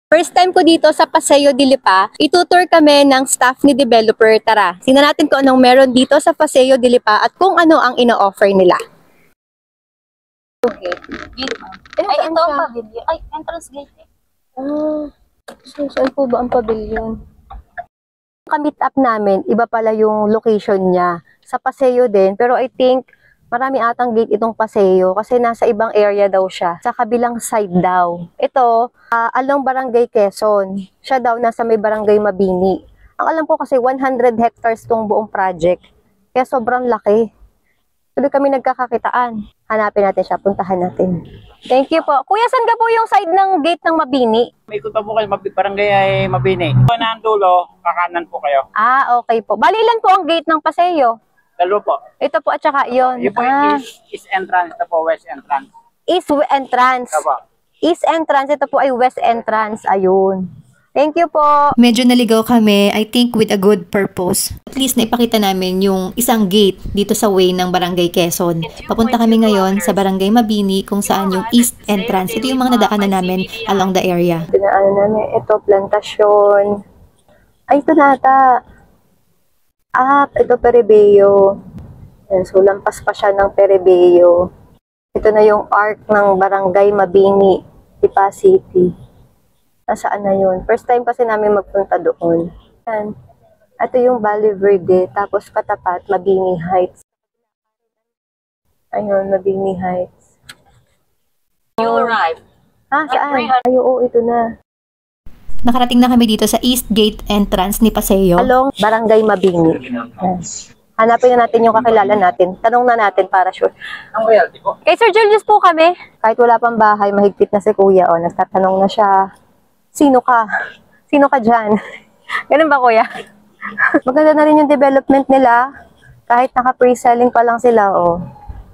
First time ko dito sa Paseo de Lipa, itutour kami ng staff ni developer. Tara, tingnan natin kung anong meron dito sa Paseo de Lipa at kung ano ang ino-offer nila. Okay. Gate, ma'am. Ay, ito ang pavilion. Ay, entrance gate eh. Saan po ba ang pavilion? Ka-meet up namin, iba pala yung location niya. Sa Paseo din, pero I think marami atang gate itong Paseo kasi nasa ibang area daw siya. Sa kabilang side daw. Ito, along Barangay Quezon. Siya daw nasa may Barangay Mabini. Ang alam ko kasi 100 hectares tong buong project. Kaya sobrang laki. Tuloy kami nagkakakitaan. Hanapin natin siya, puntahan natin. Thank you po. Kuya, saan ka po yung side ng gate ng Mabini? May ikot pa po kayo, Barangay ay Mabini. Kung naan dulo, kakanan po kayo. Okay po. Bali ilan po ang gate ng Paseo? Dalawa po. Ito po at saka yun. Yung po yung east entrance, ito po west entrance. East entrance. Ito po. East entrance, ito po ay west entrance. Ayun. Thank you po. Medyo naligaw kami, I think with a good purpose. At least naipakita namin yung isang gate dito sa way ng Barangay Quezon. Papunta kami ngayon sa Barangay Mabini kung saan yung east entrance. Ito yung mga nadaanan namin along the area. Dinaanan namin. Ito, plantasyon. Ay, ito nata. Ito Peribeo. Yan, so lampas pa siya ng Peribeo. Ito na yung arc ng Barangay Mabini, Lipa City. Nasaan na yun? First time kasi namin magpunta doon. Yan. Ito yung Valle Verde, tapos katapat, Mabini Heights. Ayun, Mabini Heights. You arrive. Saan? Ay, oo, ito na. Nakarating na kami dito sa East Gate entrance ni Paseo. Along Barangay Mabini. Yes. Hanapin na natin yung kakilala natin. Tanong na natin para sure. Ang royalty po. Kay Sir Julius po kami. Kahit wala pang bahay, mahigpit na si Kuya. Nagtatanong na siya. Sino ka? Sino ka dyan? Ganun ba, Kuya? Maganda na rin yung development nila. Kahit naka-pre-selling pa lang sila,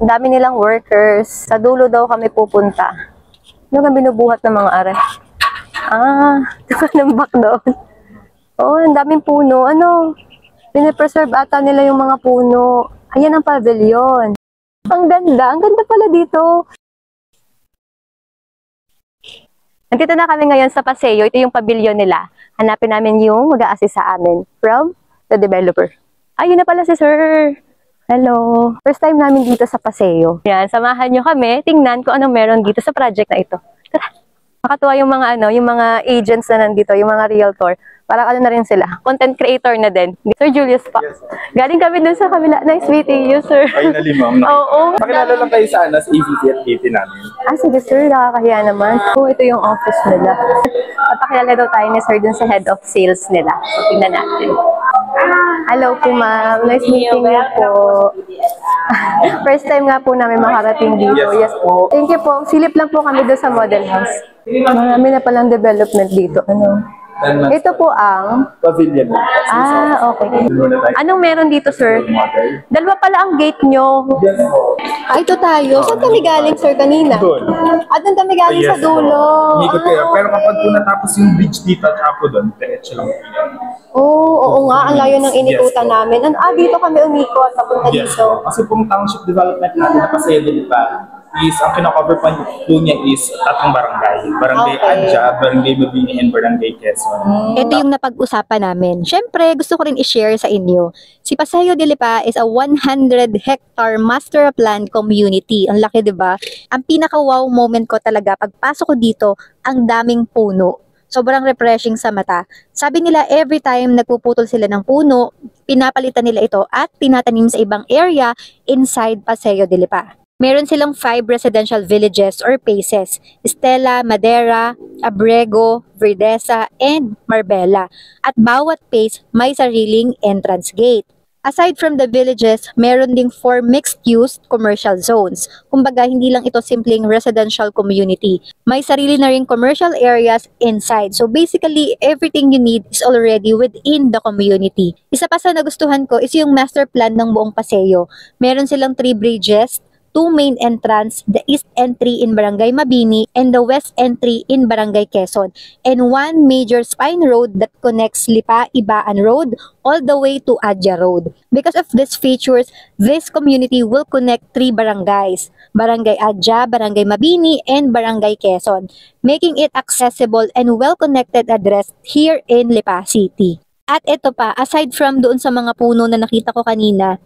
Ang dami nilang workers. Sa dulo daw kami pupunta. Ano nga binubuhat ng mga are? Ito ka ng back doon. Ang daming puno. Pinipreserve ata nila yung mga puno. Ayan ang pavilion. Ang ganda. Ang ganda pala dito. Nandito na kami ngayon sa Paseo. Ito yung pavilion nila. Hanapin namin yung mag-a-assist sa amin from the developer. Ayun na pala si Sir. Hello. First time namin dito sa Paseo. Yan, samahan nyo kami. Tingnan kung anong meron dito sa project na ito. Tara. Makatuwa yung mga yung mga agents na nandito, yung mga realtor. Parang na rin sila. Content creator na din. Sir Julius pa. Yes, galing kami dun sa kabila. Nice meeting you, sir. Finally, ma'am. Oo. Pakilala lang kayo sa EVP at KP namin. Sige, sir. Nakakahiya naman. Ito yung office nila. Papakilala daw tayo ni sir dun sa head of sales nila. So, tingnan natin. Hello po, ma'am. Nice meeting you po. First time nga po namin makarating dito. Yes po. Thank you po. Silip lang po kami doon sa model house. Marami na palang development dito. Ito po ang Pavilion. Okay. Anong meron dito, sir? Dalawa pala ang gate nyo. Ito tayo. Saan kami galing, sir, kanina? Doon. Doon kami galing sa dulo. Umikot kayo. Pero kapag po natapos yung bridge dito at po doon, diretso lang. Oo nga. Ang layo ng inikutan namin. Dito kami umikot. Papunta dito. Kasi pong township development natin na Paseo de Lipa is, ang kina-cover po niya is tatlong barangay. Barangay Adja, Barangay Mabini, and Barangay Quezon. Ito yung napag-usapan namin. Siyempre, gusto ko rin i-share sa inyo. Si Paseo de Lipa is a 100-hectare master plan community. Ang laki, di ba? Ang pinaka-wow moment ko talaga, pagpasok ko dito, ang daming puno. Sobrang refreshing sa mata. Sabi nila, every time nagpuputol sila ng puno, pinapalitan nila ito at tinatanim sa ibang area inside Paseo de Lipa. Meron silang 5 residential villages or paces, Estela, Madera, Abrego, Verdesa, and Marbella. At bawat pace may sariling entrance gate. Aside from the villages, meron ding 4 mixed-use commercial zones. Kumbaga, hindi lang ito simpleng residential community. May sarili na ring commercial areas inside. So basically, everything you need is already within the community. Isa pa sa nagustuhan ko is yung master plan ng buong Paseo. Meron silang 3 bridges, two main entrance, the east entry in Barangay Mabini and the west entry in Barangay Quezon, and one major spine road that connects Lipa-Ibaan Road all the way to Adja Road. Because of these features, this community will connect three barangays, Barangay Adja, Barangay Mabini, and Barangay Quezon, making it accessible and well-connected address here in Lipa City. At ito pa, aside from doon sa mga puno na nakita ko kanina,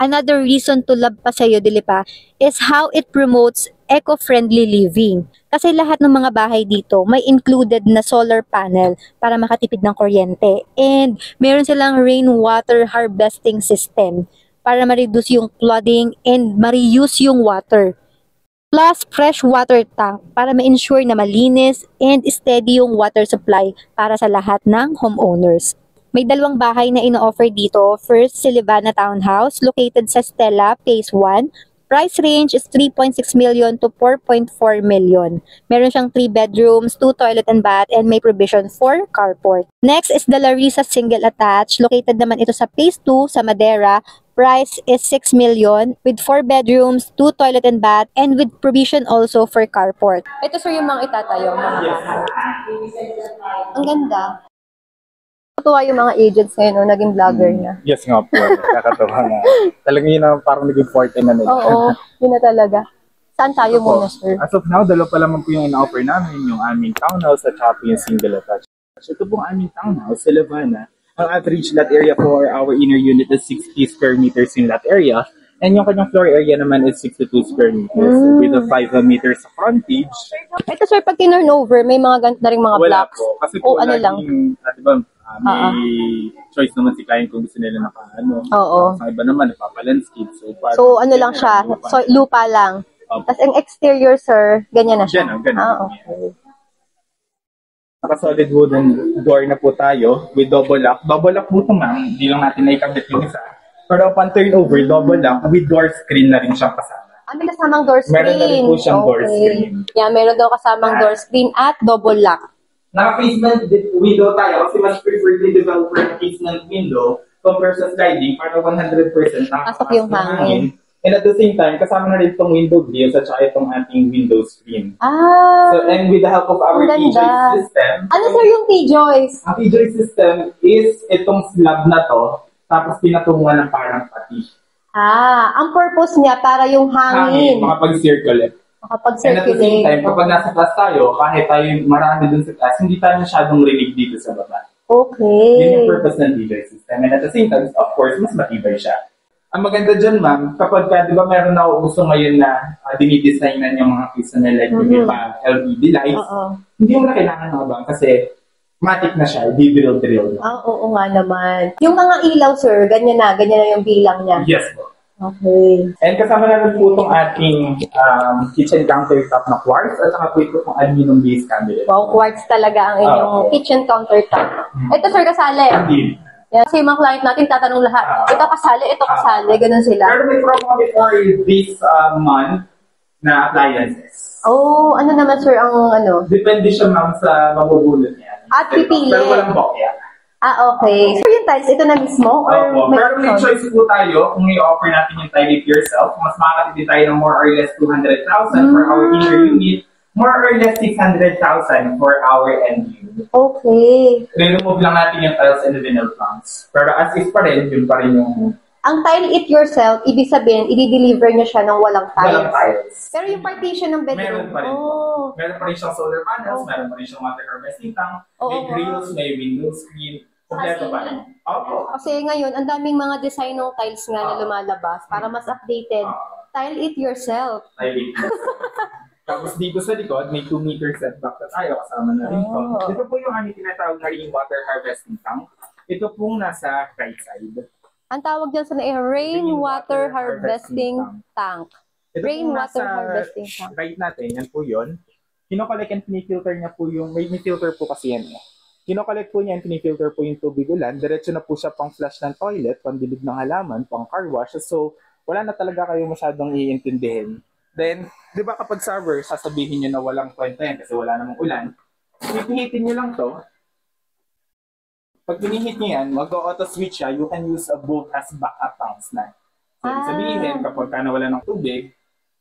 another reason to love Paseo de Lipa is how it promotes eco-friendly living. Kasi lahat ng mga bahay dito may included na solar panel para makatipid ng kuryente. And meron silang rainwater harvesting system para ma-reduce yung flooding and ma-reuse yung water. Plus fresh water tank para ma-ensure na malinis and steady yung water supply para sa lahat ng homeowners. May dalawang bahay na ino-offer dito. First, si Livana Townhouse, located sa Stella, Phase 1. Price range is 3.6 million to 4.4 million. Meron siyang 3 bedrooms, 2 toilet and bath, and may provision for carport. Next is the Larissa Single Attached, located naman ito sa Phase 2 sa Madera. Price is 6 million with 4 bedrooms, 2 toilet and bath, and with provision also for carport. Ito sir yung mga itatayo. Ang ganda. Natuwa yung mga agents ngayon, no? Naging vlogger na. Yes nga po. Nakakatawa nga. Talagang yun ang parang naging forte na nila. Oo, yun na talaga. Saan tayo muna, sir? As of now, dalawa pa lamang po yung ina-offer namin, yung aming townhouse at saka po yung single attached. Ito pong aming townhouse sa Livana. Ang average lot area for our inner unit is 60 square meters in lot area. And yung kanyang floor area naman is 62 square meters with a 5 meters frontage. Ito, sir, pag turnover, may mga ganito na rin mga Wala blocks. po. Kasi po ano lang. diba, may choice naman si client kung gusto nila Oo. Sa iba naman, nagpapalandscape. So, ano lang siya, so, lupa lang. Tapos, ang exterior, sir, ganyan na siya. Ganyan. Okay. Naka-solid wooden door na po tayo with double lock. Double lock po ito, ma'am. Hindi lang natin naikabit yung isa. Pero upon turnover, double lock with door screen na rin siyang kasama. May kasamang door screen. Meron na rin po siyang door screen. Yeah, meron daw kasamang door screen at double lock. Naka-casement window tayo kasi mas preferred ni developer ng casement window compare sa sliding para 100% Pasok yung hangin. And at the same time, kasama na rin itong window grills at saka itong ating window screen. So, and with the help of our T-joist system. Ano sir yung T-joist? Ang T-joist system is itong slab na to, tapos pinatungan ng parang pati. Ang purpose niya para yung hangin. Makapag-circulate. And at the same Makapag-circulate. time, kapag nasa class tayo, kahit tayo marami dun sa class, hindi tayo masyadong rinig dito sa baba. Okay. Yun yung purpose ng T-joist system. And at the same time, of course, mas matibay siya. Ang maganda dyan, ma'am, kapag di ba meron na gusto ngayon na dinidesignan yung mga piece na like yung LED lights, hindi mo na kailangan mga bang kasi matic na siya, di-drill na. Oo nga naman. Yung mga ilaw, sir, ganyan na yung bilang niya. Yes po. Okay. And kasama na rin po itong ating kitchen countertop na quartz at saka po ito itong aluminum base cabinet. Wow, quartz talaga ang inyong kitchen countertop. Ito, sir, kasali. Indeed. Yan, kasi yung mga client natin tatanong lahat, ito kasali, ganun sila. Pero may promo kami for this month na appliances. Oh, ano naman, sir, ang ano? Depende siya, ma'am, sa mabubulot niya. At pipili. Pero walang bokya. Okay. So, yung tiles, ito na mismo? Or Pero may choice po tayo kung i-offer natin yung tile it yourself. Mas makakatipid tayo ng more or less 200,000 for our inner unit. More or less 600,000 for our end unit. Okay. I-remove lang natin yung tiles and the vinyl planks. Pero as is pa rin, yun pa rin yung Ang tile it yourself, ibig sabihin, i-deliver nyo siya ng walang tiles. walang tiles. Pero yung partition ng bedroom, Meron pa rin. Meron pa rin siyang solar panels, meron pa rin siyang water harvesting tank, may grills, may window screen, kompleto pa rin. Opo. Kasi ngayon, ang daming mga design ng tiles nga na lumalabas para mas updated. Tile it yourself. Tile it yourself. Tapos dito sa likod, may 2 meter setback na tayo, kasama na rin ito. Ito po yung aming tinatawag na rainwater harvesting tank. Ito pong nasa right side. Ang tawag dyan sa rainwater harvesting tank. Ito Rainwater pong nasa harvesting tank. right natin, yan po yun. Kinokollect and pinifilter niya po yung, may filter po kasi yan. Kinokollect po niya and pinifilter po yung tubig ulan. Diretso na po siya pang flush ng toilet, pang dilig ng halaman, pang car wash. So, wala na talaga kayo masyadong iintindihin. Then, di ba kapag server, sasabihin nyo na walang kwenta yan kasi wala namang ulan. Pipihitin nyo lang to. Pag pinihit nyo yan, mag-auto switch siya, you can use both as backup tanks na. So, sabihin, kapag ka nawala ng tubig,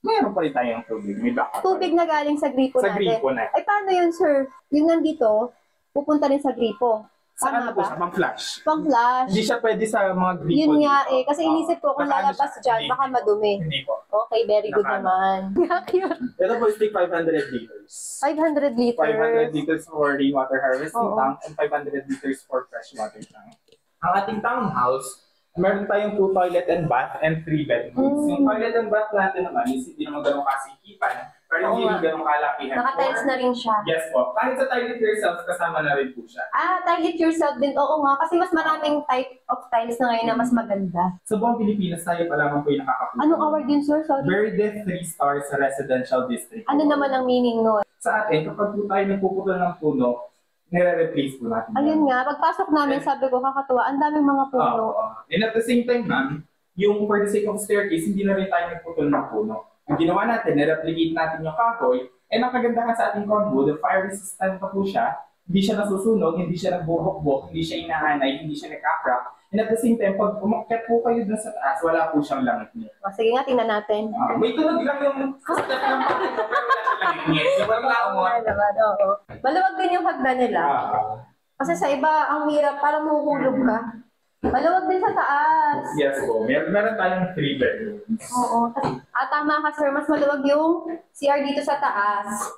Meron pa rin tayong tubig. May backup. Tubig na galing sa gripo Sa natin. gripo na. Ay, paano yun, sir? Yung nandito, pupunta rin sa gripo. Sa Tama ano po ba? siya? Pang-flash. Pang flash. Hindi siya pwede sa mga gripo. Yun nga dito. eh. Kasi inisip ko kung Baka ano lalabas siya? dyan, Hindi. baka madumi. Hindi po. Okay, very good Naka- naman. Cute. Ito po is take 500 liters. 500 liters. 500 liters for rainwater harvesting Oo. tank and 500 liters for freshwater tank. Ang ating townhouse, meron tayong 2 toilet and bath and 3 bedrooms. Yung toilet and bath natin naman is hindi naman ganun kasikipan, pero hindi Oo rin nga. ganun kalakihan. Naka-tiles na rin siya. Yes po. Kahit sa toilet yourself, kasama na rin po siya. Tile it yourself din. Oo nga, kasi mas maraming type of tiles na ngayon na mas maganda. Sa buong Pilipinas, tayo pa lamang po yung nakakapuno. Anong award yun, sir? Sorry. Verde 3 stars sa residential district. Ano naman ang meaning nun? Sa atin, kapag po tayo nagpuputol ng puno, nire-replace po natin. Ayun nga, pagpasok namin, sabi ko, kakatuwa, ang daming mga puno. And at the same time, ma'am, yung for the sake of staircase, hindi na rin tayo nagputol ng puno. Yung ginawa natin, nireplicate natin yung kahoy, and ang kagandahan sa ating combo, the fire resistant pa po siya, hindi siya nasusunog, hindi siya nagbubukbok, hindi siya inaanay, hindi siya nagka-crack. And at the same time, pag umakyat po kayo dun sa taas, wala po siyang langit niya. Sige nga, tingnan natin. May tunog lang yung step ng bakit ko, pero wala siyang langit niya. Yung walang laungot. naman, oo. Maluwag din yung hagdan nila. Kasi sa iba, ang hirap, parang mahuhulog ka. Maluwag din sa taas. Yes po. Meron tayong 3 bedrooms. Oo. Tama ka, sir. Mas maluwag yung CR dito sa taas.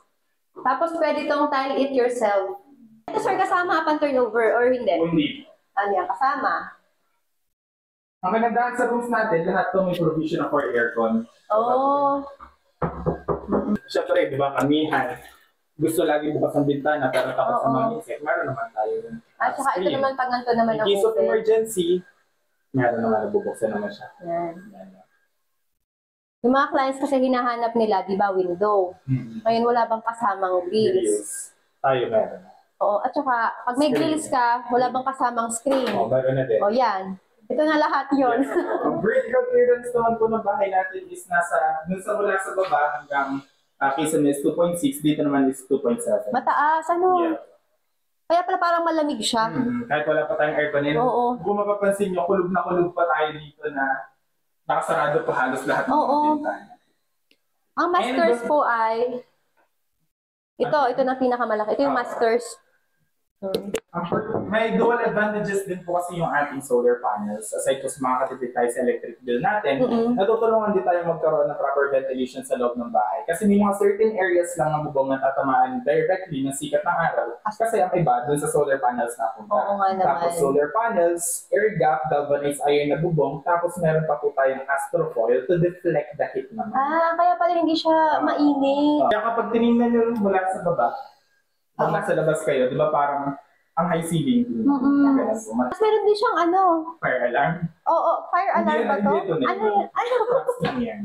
Tapos pwede tong tile it yourself. Ito, sir, kasama upon turnover or hindi? Hindi. Ano yan, kasama? Ang kagandahan sa rooms natin, lahat to may provision for aircon. Oo. Siyempre, di ba, kamihan. Gusto lagi bukas ang bintana pero takot sa Oo. mga insect. Meron naman tayo. At saka ito naman, pag ganito naman In ang case of open. emergency, meron naman nabubuksan naman siya. Yan. Yung mga clients kasi hinahanap nila, di ba, window. Ngayon, wala bang kasamang grills? Yes. Tayo meron. Oo. At saka, pag may grills ka, wala bang kasamang screen? Meron na din. O yan. Ito na lahat yon. Yes. Ang vertical clearance naman po ng bahay natin is nasa, dun sa mula sa baba hanggang Quezon is 2.6, dito naman is 2.7. Mataas, ano? Yeah. Kaya pala parang malamig siya. Kahit wala pa tayong aircon, Oo. kung mapapansin nyo, kulog na kulog pa tayo dito na nakasarado pa halos lahat ng Oo. bintana. Ang masters po ay ito na pinakamalaki. Ito yung masters. May dual advantages din po kasi yung ating solar panels. Aside po sa mga katipid tayo sa electric bill natin, natutulungan din tayo magkaroon ng proper ventilation sa loob ng bahay. Kasi may mga certain areas lang ng bubong na tatamaan directly ng sikat ng araw. Kasi ang iba dun sa solar panels na punta. Oo nga naman. Tapos solar panels, air gap, galvanized iron na bubong, tapos meron pa po tayong astrofoil to deflect the heat naman. Kaya pala hindi siya mainit. Kaya kapag tinignan nyo mula sa baba, pag nasa labas kayo, di ba parang ang high ceiling din. Ganun po. Tapos meron din siyang Fire alarm. Oo, fire alarm ba to? Hindi ito. Ano yan? Props lang yan.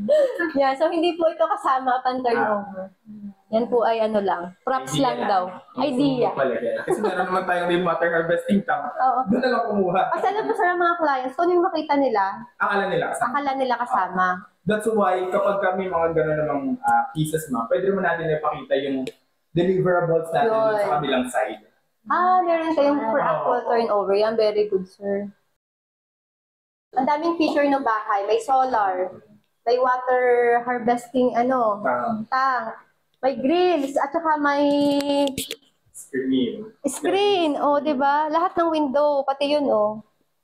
Yeah, so hindi po ito kasama upon turnover. Yan po ay lang. Props Idea lang daw. Idea. Kasi meron naman tayong rainwater harvesting tank. Oo. Doon na lang kumuha. Kasi alam mo sa mga clients, kung yung makita nila, Akala nila kasama. akala nila kasama. That's why kapag kami mga gano'n namang pieces pwede naman natin ipakita yung deliverables natin dun sa kabilang side. Meron kayong per actual turnover. Yan, very good, sir. Ang daming feature ng bahay. May solar. May water harvesting, tank. May grills. At saka may screen. Di ba? Lahat ng window. Pati yun,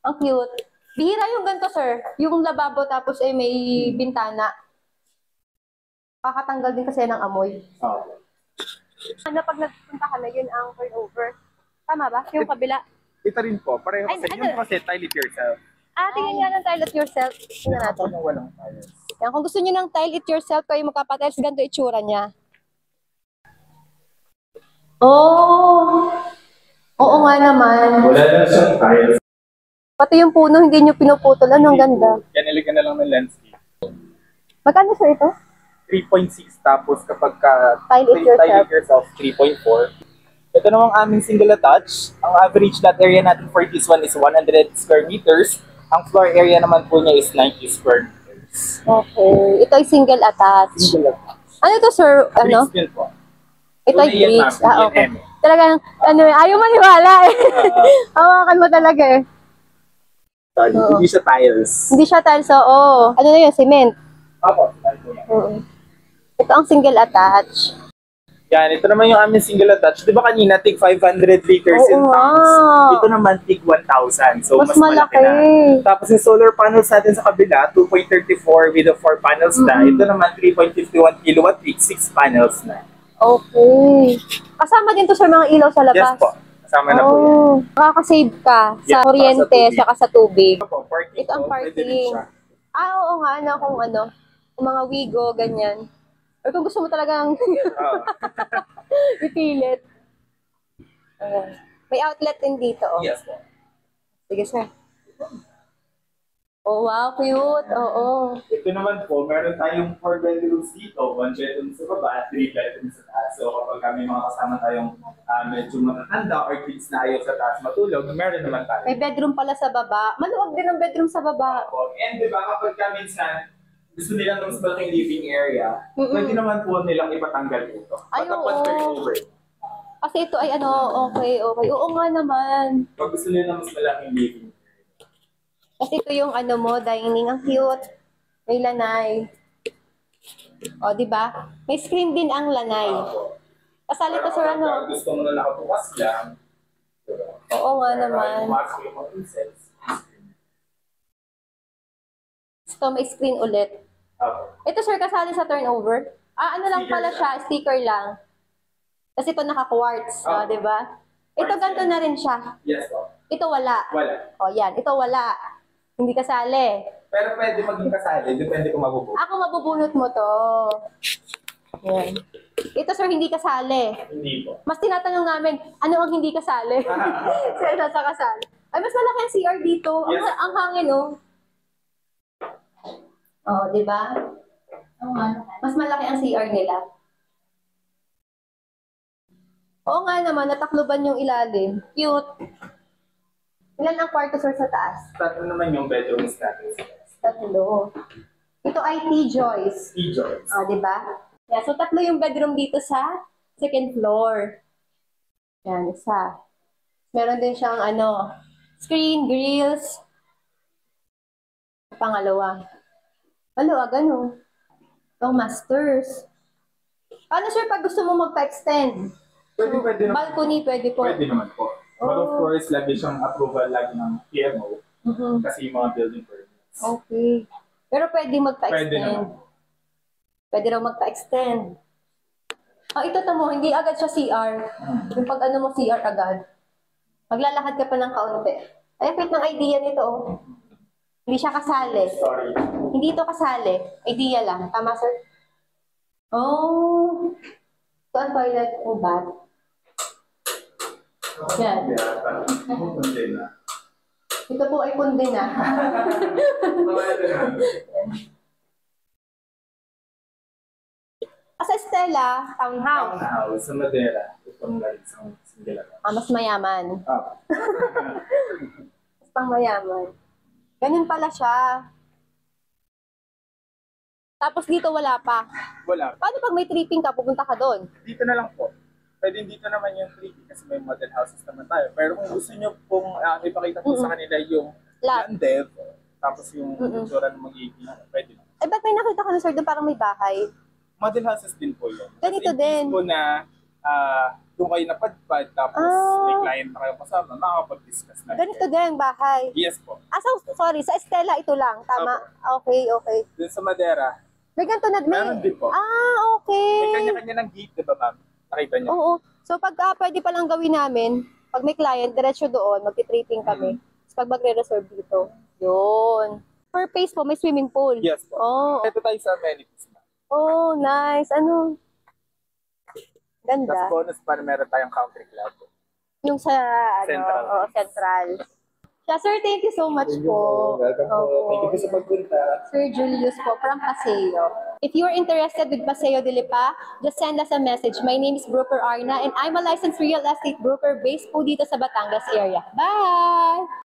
Ang cute. Bihira yung ganito, sir. Yung lababo tapos may bintana. Kakatanggal din kasi ng amoy. Pag nagpunta ka na, yun ang turnover. Tama ba? Yung kabila. Ito rin po. Pareho Ay, kasi. ano? Yung kasi tile it yourself. Tingnan nga ng tile it yourself. Tingnan natin. Yung walang tiles. Yan, kung gusto niyo ng tile it yourself, kayo magpapatiles, ganito itsura niya. Oo nga naman. Wala na siyang tiles. Pati yung puno, hindi niyo pinuputol. Ang ganda. Yan, nilagyan na lang ng landscape. Magkano, sir, ito? 3.6 tapos kapag Tile it yourself. 3.4. Ito namang aming single attach. Ang average lot area natin for this one is 100 square meters. Ang floor area naman po niya is 90 square meters. Okay. Ito ay single attach. Single attach. Ano to, sir? Bricks din po. Ito ay Tunay yan, bricks. ma'am. Okay. Yan. Talagang, ayaw maniwala eh. Hawakan mo talaga eh. Sorry, hindi siya tiles. Hindi siya tiles, oo. Ano na yun, cement? Opo, tiles po yan. Ito ang single attach. Yan, ito naman yung aming single attach. Di ba kanina, tig 500 liters Oo yung tanks? nga. Ito naman, tig 1,000. So, Mas mas malaki na. Tapos yung solar panels natin sa kabila, 2.34 with the 4 panels na. Ito naman, 3.51 kilowatt peak, 6 panels na. Okay. Kasama din to sa mga ilaw sa labas. Yes po. Kasama na po yan. Oh, makakasave ka Yes, sa para sa kuryente, tubig. saka sa tubig. Ito po, parking Ito ang po, pwede rin parking. siya. Oo nga, na kung ano, kung mga wigo, ganyan. Or kung gusto mo talagang Oo. ipilit. Ayan. May outlet din dito, oh. Yes po. Sige, sir. Oh, wow, cute. Oo. Ito naman po, meron tayong 4 bedrooms dito, 1 bedroom sa baba at 3 bedrooms sa taas. So kapag kami mga kasama tayong medyo matatanda or kids na ayaw sa taas matulog, meron naman tayo. May bedroom pala sa baba. Maluwag din ang bedroom sa baba. And di ba kapag minsan gusto nilang mas malaking living area, Mm-mm. pwede naman po nilang ipatanggal ito. Ay, Patapos oo. turnover. Kasi ito ay ano, okay. Oo nga naman. Pag gusto nila mas malaking living area. Kasi ito yung ano mo, dining. Ang cute. May lanay. O, di ba? May screen din ang lanay. Kasali to sa ano. Kapag gusto mo na nakabukas lang, Oo nga naman. pumasok yung mga insects. Ito, may screen ulit. Ito, sir, kasali sa turnover. Ano lang pala siya, sticker lang. Kasi ito naka-quartz, di ba? Ito, ganito na rin siya. Yes po. Ito, wala. Wala. O, yan. Ito, wala. Hindi kasali. Pero pwede maging kasali, depende kung mabubuo. Ako, mabubunot mo to. Yan. Ito, sir, hindi kasali. Hindi po. Mas tinatanong namin, ano ang hindi kasali? Sir, nasa kasali. Ay, mas malaki ang CR dito. Yes. Ang hangin, oh. Oh, di ba? Mas malaki ang CR nila. Oo nga naman, natakloban yung ilalim. Cute. Ilan ang kwarto, sir, sa taas? Tatlo naman yung bedrooms natin. Tatlo. Ito ay T-Joyce. E-joints. Ah, di ba? Yeah, so tatlo yung bedroom dito sa second floor. Yan, isa. Meron din siyang ano, screen, grills. Pangalawa. Maluwag, ano? Itong masters. Paano, sir, pag gusto mo magpa-extend? Pwede naman. Balcony, pwede po. Pwede naman po. But of course, lagi siyang approval lagi ng PMO Mhm. kasi yung mga building permits. Okay. Pero pwede Pwede magpa-extend. naman. Pwede raw magpa-extend. Ito tamo, hindi agad siya CR. Yung pag ano mo CR agad. Maglalakad ka pa ng kaunti. Ay, wait ng idea nito, oh. Hindi siya kasali. Sorry. Hindi ito kasali. Idea lang. Tama, sir? Oh. Ito ang toilet o bath. Yan. Yeah, parang hindi na. Ito po ay kundi na. Sa Estela, townhouse. Townhouse sa Madera. Itong isang single. Mas mayaman. Ah. Mas pang mayaman. Ganun pala siya. Tapos dito wala pa. Wala. Paano pag may tripping ka, pupunta ka doon? Dito na lang po. Pwede dito naman yung 3D kasi may model houses naman tayo. Pero kung gusto nyo pong ipakita po sa kanila yung Lot. land dev, tapos yung itsura ng magiging, pwede naman. Eh, ba't may nakita ko na, sir, doon parang may bahay? Model houses din po yun. Ganito Kasi din. po na doon kayo napadpad, tapos may client na kayo kasama, makakapag-discuss na. Ganito din, bahay. Yes po. Sorry, sa Estela ito lang. Tama? Okay. Doon sa Madera, May ganito na, meron din po. May okay. kanya-kanya ng gate, di ba ma'am? Nakita niyo? Oo. So, pag pwede palang gawin namin, pag may client, diretso doon, magti-tripping kami. Tapos pag magre-reserve dito, yun. Per face po, may swimming pool. Yes po. Oh, Ito tayo sa amenities ma'am. oh, nice. Ano? Tapos Ganda. bonus pa, meron tayong country club. Yung sa, Central. Central. Yeah, sir, thank you so much po. Welcome po. Opo. Thank you po sa pagpunta. Sir Julius po, from Paseo. If you are interested with Paseo de Lipa, just send us a message. My name is Broker Arna and I'm a licensed real estate broker based po dito sa Batangas area. Bye!